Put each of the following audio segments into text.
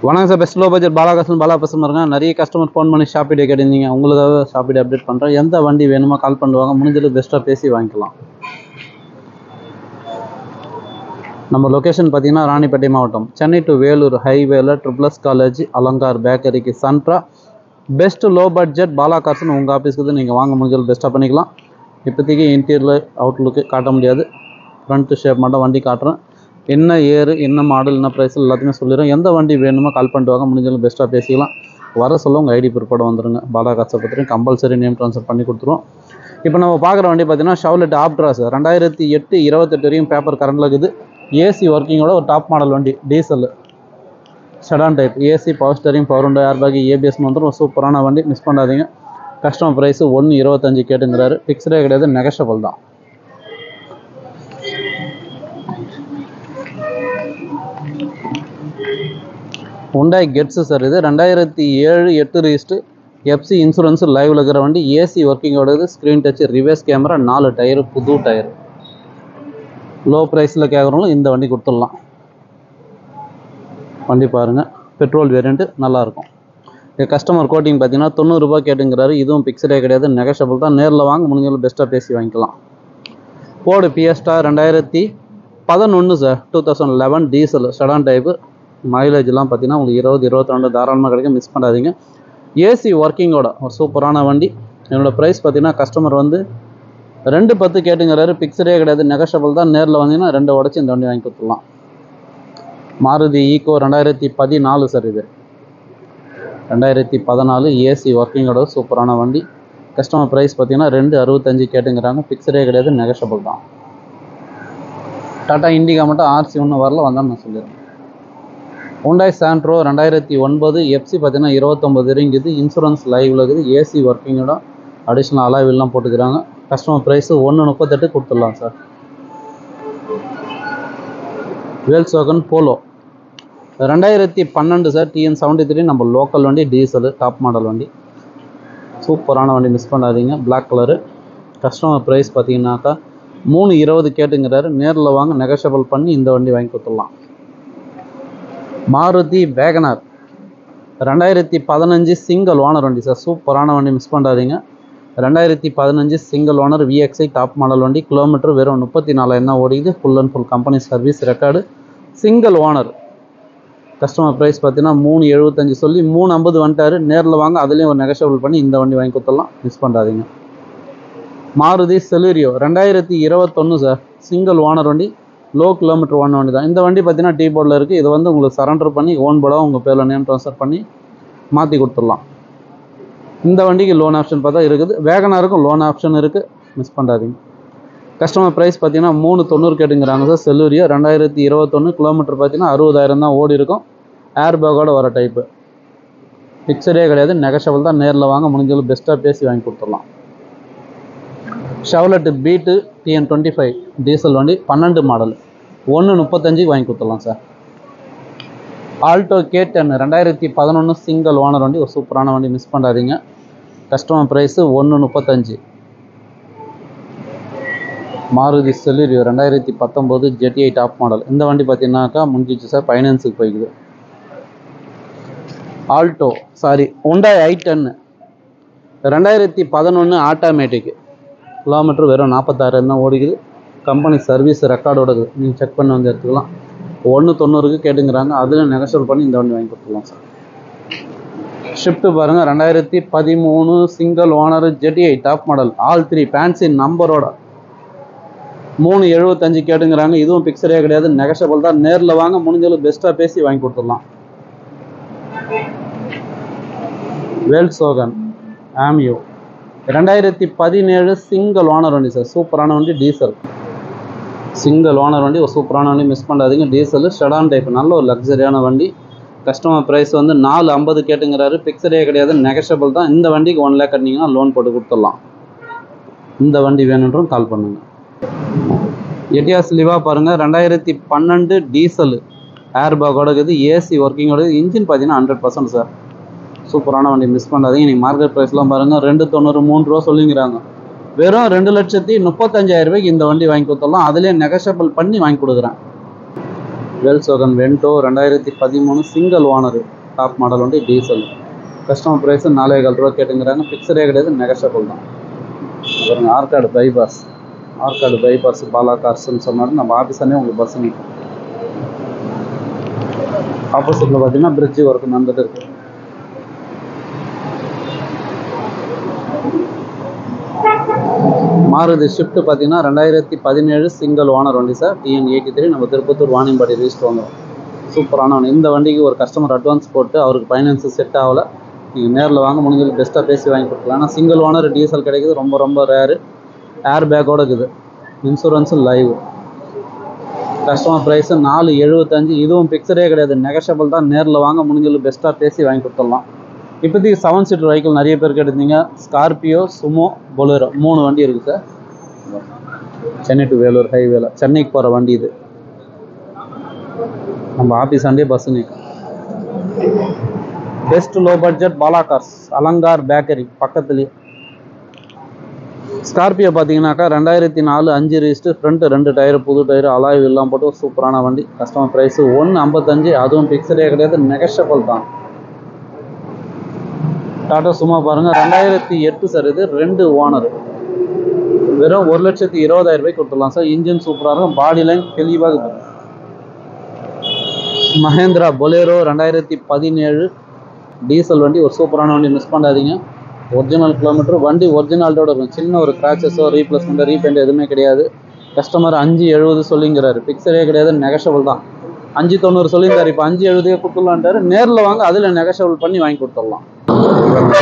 வணக்கம் sir. Best low budget பாலாகாசன் Bala பேசுகிறேங்க. நிறைய கஸ்டமர் ஃபோன் பண்ணி ஷாப்பிடே கேட்டிருந்தீங்க. உங்களுக்காக ஷாப்பிடே அப்டேட் பண்ணுறேன். எந்த வண்டி வேணுமோ கால் பண்ணுவாங்க, முடிஞ்சது பெஸ்ட்டாக பேசி வாங்கிக்கலாம். நம்ம லொக்கேஷன் பார்த்தீங்கன்னா ராணிப்பேட்டை மாவட்டம், சென்னை டு வேலூர் ஹைவேல ட்ரிபிள்எஸ் காலேஜ் அலங்கார் பேக்கரிக்கு சென்ட்ரா பெஸ்ட் லோ பட்ஜெட் பாலாகாசன் உங்கள் ஆஃபீஸ்க்கு நீங்கள் வாங்க முடிஞ்சது பெஸ்ட்டாக பண்ணிக்கலாம். இப்போதைக்கு இன்டீரியர் அவுட்லுக்கு காட்ட முடியாது, ஃப்ரண்ட் ஷேப் மட்டும் வண்டி காட்டுறேன். என்ன ஏரு, என்ன மாடல், என்ன ப்ரைஸ் எல்லாத்தையுமே சொல்லிடுறோம். எந்த வண்டி வேணுமோ கால் பண்ணிட்டு வாங்க, முடிஞ்சாலும் பெஸ்ட்டாக பேசிக்கலாம். வர சொல்ல உங்கள் ஐடி பிற்பாடு வந்துடுங்க. பாலாகாசை பற்றியும் கம்பல்சரி நேம் ட்ரான்ஸ்ஃபர் பண்ணி கொடுத்துருவோம். இப்போ நம்ம பார்க்குற வண்டி பார்த்தீங்கன்னா ஷெவ்லெட் ஆப்ட்ராஸ் 2008-28 வரையும் பேப்பர் கரண்டில் இருக்குது. ஏசி ஒர்க்கிங்கோட ஒரு டாப் மாடல் வண்டி, diesel sedan type, AC power steering, power window, air bag, ABS வந்துடும். ஒரு சூப்பரான வண்டி, மிஸ் பண்ணாதீங்க. Customer price 1.25 கேட்டுங்கிறாரு. ஃபிக்ஸ்டே கிடையாது, நெகஷபிள் தான். ஹுண்டாய் கெட்ஸு சார், இது 2007-8 ரிஜிஸ்ட்ரு, எஃப்சி இன்சூரன்ஸ் லைவில் இருக்கிற வண்டி. ஏசி ஒர்க்கிங்கோடது, screen touch, reverse camera, 4 tyre, புது டயர். லோ ப்ரைஸில் கேட்குறவங்களும் இந்த வண்டி கொடுத்துடலாம். வண்டி பாருங்கள், பெட்ரோல் வேரியண்ட்டு நல்லாயிருக்கும். கஸ்டமர் கோட்டிங் பார்த்தீங்கன்னா 90 ரூபா கேட்டுங்கிறாரு. இதுவும் ஃபிக்ஸ்டே கிடையாது, நெகஷபிள் தான். நேரில் வாங்க, முடிஞ்சாலும் பெஸ்ட்டாக பேசி வாங்கிக்கலாம். Ford Fiesta 2011 sir, 2011 diesel sedan type. மைலேஜ்லாம் பார்த்தீங்கன்னா உங்களுக்கு 20-22 தாராளமாக கிடைக்கும், மிஸ் பண்ணாதீங்க. ஏசி ஒர்க்கிங்கோட ஒரு சூப்பரான வண்டி. என்னோடய ப்ரைஸ் பார்த்தீங்கன்னா கஸ்டமர் வந்து 2.10 கேட்டுங்கிறாரு. ஃபிக்ஸ்டே கிடையாது, நெகஷபிள் தான். நேரில் வந்தீங்கன்னா 2 உடச்சி இந்த வண்டி வாங்கி கொடுத்துடலாம். மாருதி ஈக்கோ 2014 சார், இது 2014 ஏசி ஒர்க்கிங்கோட சூப்பரான வண்டி. கஸ்டமர் ப்ரைஸ் பார்த்தீங்கன்னா 2.65 கேட்டுங்கிறாங்க. ஃபிக்ஸ்டே கிடையாது, நெகஷபிள் தான். டாடா இண்டிகா மட்டும் ஆர்சி ஒன்றும் வரல, வந்தால் நான் சொல்லிடுறேன். ஹுண்டாய் சாண்ட்ரோ 2009 எஃப்சி பார்த்தீங்கன்னா 29 இருக்குது. இன்சூரன்ஸ் லைவில் இருக்குது. ஏசி ஒர்க்கிங்கோட அடிஷ்னல் அலாய்வில்லாம் போட்டுக்கிறாங்க. கஸ்டமர் ப்ரைஸ் 1.38 கொடுத்துடலாம் சார். வேல்ஸ்வாகன் போலோ 2012 சார், TN73 நம்ம லோக்கல் வண்டி, டீசல் டாப் மாடல் வண்டி. சூப்பரான வண்டி, மிஸ் பண்ணாதீங்க. Black colour. கஸ்டமர் ப்ரைஸ் பார்த்தீங்கன்னாக்கா 3.20 கேட்டுங்கிறாரு. நேரில் வாங்க, நெகஷபிள் பண்ணி இந்த வண்டி வாங்கி கொடுத்துடலாம். மாருதி வேகனார் 2015 சிங்கிள் ஓனர் வண்டி சார், சூப்பரான வண்டி, மிஸ் பண்ணாதீங்க. 2015 single owner VXI top model வண்டி. கிலோமீட்டர் வெறும் 34,000 தான் ஓடிக்குது. Full and full company service record. Single owner. Customer price பார்த்தீங்கன்னா 3.75 சொல்லி 3.50 வந்துட்டார். நேரில் வாங்க, அதுலேயும் ஒரு நெகஷபிள் பண்ணி இந்த வண்டி வாங்கி கொடுத்துடலாம், மிஸ் பண்ணாதீங்க. Maruti Celerio 2021 sir, single owner வண்டி, லோ கிலோமீட்டர் ஓன் வண்டி தான். இந்த வண்டி பார்த்தீங்கன்னா டீ போர்டில் இருக்குது. இது வந்து உங்களுக்கு சரண்டர் பண்ணி ஓன் போர்டாக உங்கள் பேரில் நேம் ட்ரான்ஸ்ஃபர் பண்ணி மாற்றி கொடுத்துடலாம். இந்த வண்டிக்கு லோன் ஆப்ஷன் பார்த்தா இருக்குது. வேகனாருக்கும் லோன் ஆப்ஷன் இருக்குது, மிஸ் பண்ணாதீங்க. கஸ்டமர் ப்ரைஸ் பார்த்தீங்கன்னா 3.90 கேட்டுங்கிறாங்க சார். செலூரியோ 2021 கிலோமீட்டர் பார்த்தீங்கன்னா 60,000 தான் ஓடி இருக்கும். ஏர் பேக்கோட வர டைப்பு. ஃபிக்ஸடே கிடையாது, நெகஷபிள் தான். நேரில் வாங்க, முடிஞ்சளவு பெஸ்ட்டாக பேசி வாங்கி கொடுத்துடலாம். ஷெவ்லெட் பீட்டு TN25 டீசல் வண்டி, 12 மாடல், 1.35 வாங்கி கொடுத்துடலாம் sir. Alto K10 2011 single owner வண்டி, ஒரு சூப்பரான வண்டி, மிஸ் பண்ணாதீங்க. Customer price 1.35. Maruti Celerio 2019 GTI top model. இந்த வண்டி பார்த்தீங்கன்னாக்கா முடிஞ்சிச்சு சார், ஃபைனான்ஸுக்கு போய்க்குது. Hyundai i10 2011 automatic. கிலோமீட்டர் வெறும் 46,000 தான் ஓடிக்குது. கம்பெனி சர்வீஸ் ரெக்கார்டோட இருக்குது. நீங்கள் செக் பண்ணி வந்து எடுத்துக்கலாம். 1.90 கேட்டுங்கிறாங்க. அதில் நெகஷபிள் பண்ணி இந்த வண்டி வாங்கி கொடுத்துக்கலாம் சார். ஷிஃப்ட்டு பாருங்கள், 2013 single owner GTI top model, all 3 fancy நம்பரோட, 3.75 கேட்டுங்கிறாங்க. இதுவும் ஃபிக்ஸடே கிடையாது, நெகஷபிள் தான். நேரில் வாங்க, முடிஞ்சளவு பெஸ்ட்டாக பேசி வாங்கி கொடுத்துடலாம். வேல்ஸ்வாகன் ஆமியோ 2017 சிங்கிள் ஓனர் வண்டி சார், சூப்பரான வண்டி, டீசல் சிங்கிள் ஓனர் வண்டி, ஒரு சூப்பரான வண்டி, மிஸ் பண்ணாதீங்க. டீசல் செடான் டைப், நல்ல ஒரு லக்ஸரியான வண்டி. கஸ்டமர் ப்ரைஸ் வந்து 4.50 கேட்டுங்கிறாரு. ஃபிக்ஸடே கிடையாது, நெகஷபிள் தான். இந்த வண்டிக்கு 1 lakh கட்டினீங்கன்னா லோன் போட்டு கொடுத்துடலாம். இந்த வண்டி வேணுன்றும் கால் பண்ணுங்கள். எட்டியாஸ் லிவா பாருங்கள், 2012 டீசல், ஏர் பேக்கோட இருக்குது. ஏசி ஒர்க்கிங்கோட, இன்ஜின் பார்த்தீங்கன்னா 100% சார். சூப்பரான வண்டி, மிஸ் பண்ணாதீங்க. நீங்கள் மார்க்கெட் ப்ரைஸ்லாம் பாருங்கள், 2.90 3 ரூபா சொல்லிங்கிறாங்க. வெறும் 2,35,000 இந்த வண்டி வாங்கி கொடுத்துடலாம். அதுலேயே நெகஷபிள் பண்ணி வாங்கி கொடுக்குறேன். Volkswagen Vento 2013 single owner, top model வண்டி டீசல். கஸ்டமர் ப்ரைஸ் 4,400 ரூபா கேட்டுங்கிறாங்க. ஃபிக்ஸடே கிடையாது, நெகஷியபிள் தான். அப்புறம் ஆற்காடு பைபாஸ் பாலா கார்ஸ்ன்னு சொன்னாலும் நம்ம ஆஃபீஸானே உங்களுக்கு பஸ் நிற்கும். ஆப்போசிட்டில் பார்த்தீங்கன்னா பிரிட்ஜ் ஒர்க் நடந்துட்டு இருக்கு. மாருதி ஷிஃப்ட் பார்த்தீங்கன்னா 2017 சிங்கிள் ஓனர் வண்டி சார். TN 83 நம்ம திருப்பத்தூர் வாணியம்பாடி ரிஜிஸ்டர் வாங்குறோம். சூப்பரான வண்டி. இந்த வண்டிக்கு ஒரு கஸ்டமர் அட்வான்ஸ் போட்டு அவருக்கு ஃபைனான்ஸு செட் ஆகலை. நீங்கள் நேரில் வாங்க, முடிஞ்சது பெஸ்ட்டாக பேசி வாங்கி கொடுக்கலாம். ஆனால் சிங்கிள் ஓனர் டீசல் கிடைக்குது, ரொம்ப ரேரு. ஏர் பேக்கோடு இருக்குது, இன்சூரன்ஸும் லைவ். Customer price 475. இதுவும் ஃபிக்ஸடே கிடையாது, நெகஷியபிள் தான். நேரில் வாங்க, முடிஞ்சது பெஸ்ட்டாக பேசி வாங்கி கொடுத்துடலாம். இப்போதைக்கு 7 சீட்டர் வெஹிக்கிள் நிறைய பேர் கேட்டிருந்தீங்க. ஸ்கார்பியோ, சுமோ, பொலேரோ 3 வண்டி இருக்குது சார். சென்னை டு வேலூர் ஹைவேல சென்னைக்கு போகிற வண்டி இது. நம்ம ஆஃபீஸாண்டே பஸ் நிற்கும். Best low budget Bala cars, Alankar bakery பக்கத்துலேயே. ஸ்கார்பியோ பார்த்தீங்கன்னாக்கா 2004 5 ரிஜிஸ்டர், ஃப்ரண்ட்டு 2 டயரு புது டயரு, அலாய் எல்லாம் போட்டு ஒரு சூப்பரான வண்டி. Customer price 155. அதுவும் ஃபிக்ஸடே கிடையாது, நெகஷியபிள் தான். டாடா சும்மா பாருங்கள், 2008 சார். இது 2 ஓனர், வெறும் 1,20,000 ரூபாய்க்கு கொடுத்துடலாம் சார். இன்ஜின் சூப்பராக இருக்கும், பாடி லைன் தெளிவாக இருக்கும். மஹேந்திரா பொலேரோ 2017 டீசல் வண்டி, ஒரு சூப்பரான வண்டி, மிஸ் பண்ணாதீங்க. ஒரிஜினல் கிலோமீட்டர் வண்டி, ஒரிஜினாலிட்டோட இருக்கும். சின்ன ஒரு கிராச்சஸோ ரீப்ளேஸ்மெண்ட்டோ ரீபெயிண்ட் எதுவுமே கிடையாது. கஸ்டமர் 570 சொல்லிங்கிறாரு, ஃபிக்ஸடே கிடையாது, நெகஷியபிள் தான். 590 சொல்லியிருந்தார், இப்போ 570 கொடுத்துடலான்ட்டாரு. நேரில் வாங்க, அதில் நெகஷியபிள் பண்ணி வாங்கி கொடுத்துடலாம்.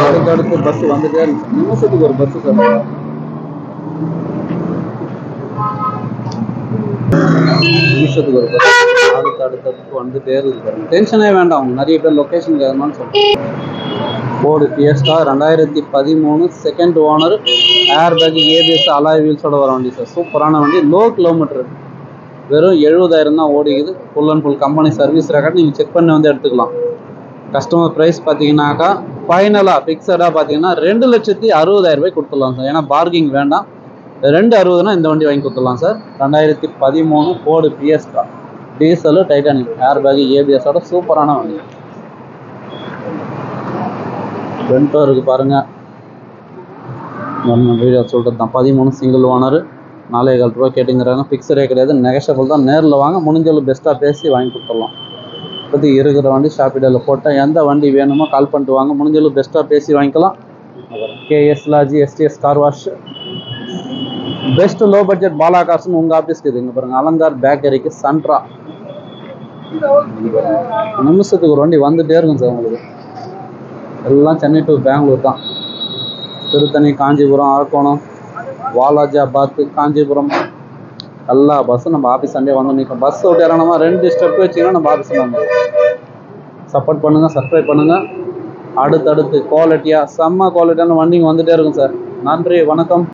அடுத்தடுத்து பஸ் வந்துட்டே இருந்துச்சு. நிமிஷத்துக்கு ஒரு பஸ்ஸு சார். நிமிஷத்துக்கு ஒரு பஸ் அடுத்தடுத்து வந்துட்டே இருக்குது. டென்ஷனே வேண்டாம், அவங்க நிறைய பேர் லொக்கேஷன் கேட்கணும்னு சொல்லுவாங்க. Ford Fiesta 2013 second owner, air bag, ABS, alloy வீல்ஸோட வர வண்டி சார். சூப்பரான வண்டி, லோ கிலோமீட்டர், வெறும் 70,000 தான் ஓடிக்குது. Full and full company service record, நீங்கள் செக் பண்ணி வந்து எடுத்துக்கலாம். கஸ்டமர் ப்ரைஸ் பார்த்தீங்கன்னாக்கா ஃபைனலாக ஃபிக்ஸடாக பார்த்தீங்கன்னா 2,60,000 ரூபாய் கொடுத்துடலாம் சார். ஏன்னா பார்கிங் வேண்டாம். 260னா இந்த வண்டி வாங்கி கொடுத்துடலாம் sir. 2013 Ford Fiesta diesel, titanium, air bag, ABSோட சூப்பரான வண்டி. ரெண்டோ இருக்குது பாருங்கள். வீடியோ சொல்கிறது தான். 13 சிங்கிள் ஓனர், 4,400 ரூபா கேட்டுங்கிறாங்க. ஃபிக்ஸடே கிடையாது, நெகஷியபிள் தான். நேரில் வாங்க, முடிஞ்சளவு பெஸ்ட்டாக பேசி வாங்கி கொடுத்துடலாம். இப்போது இருக்கிற வண்டி ஷாப்பிடியில் போட்டால் எந்த வண்டி வேணுமோ கால் பண்ணிட்டு வாங்க, முடிஞ்சளவு பெஸ்ட்டாக பேசி வாங்கிக்கலாம். KS லாஜி, STS car wash, best low budget Bala கார்ஸ்னு உங்கள் ஆஃபீஸ்க்கு இது. இங்கே பாருங்கள், அலங்கார் பேக்கரிக்கு சன்ட்ரா. நிமிஷத்துக்கு ஒரு வண்டி வந்துகிட்டே இருக்கும் சார். உங்களுக்கு எல்லாம் சென்னை டு பெங்களூர் தான். திருத்தணி, காஞ்சிபுரம், அரக்கோணம், வாலாஜாபாத், காஞ்சிபுரம் எல்லா பஸ்ஸும் நம்ம ஆஃபீஸ் சண்டே வந்து நிற்கும். பஸ் விட்டு இறங்கணுமா 2 ஸ்டெப் வச்சிங்கன்னா நம்ம ஆஃபீஸில் வந்து சப்போர்ட் பண்ணுங்கள், சப்ஸ்கிரைப் பண்ணுங்கள். அடுத்தடுத்து குவாலிட்டியாக செம்ம குவாலிட்டியான வண்டிங்க வந்துகிட்டே இருக்கும் சார். நன்றி, வணக்கம்.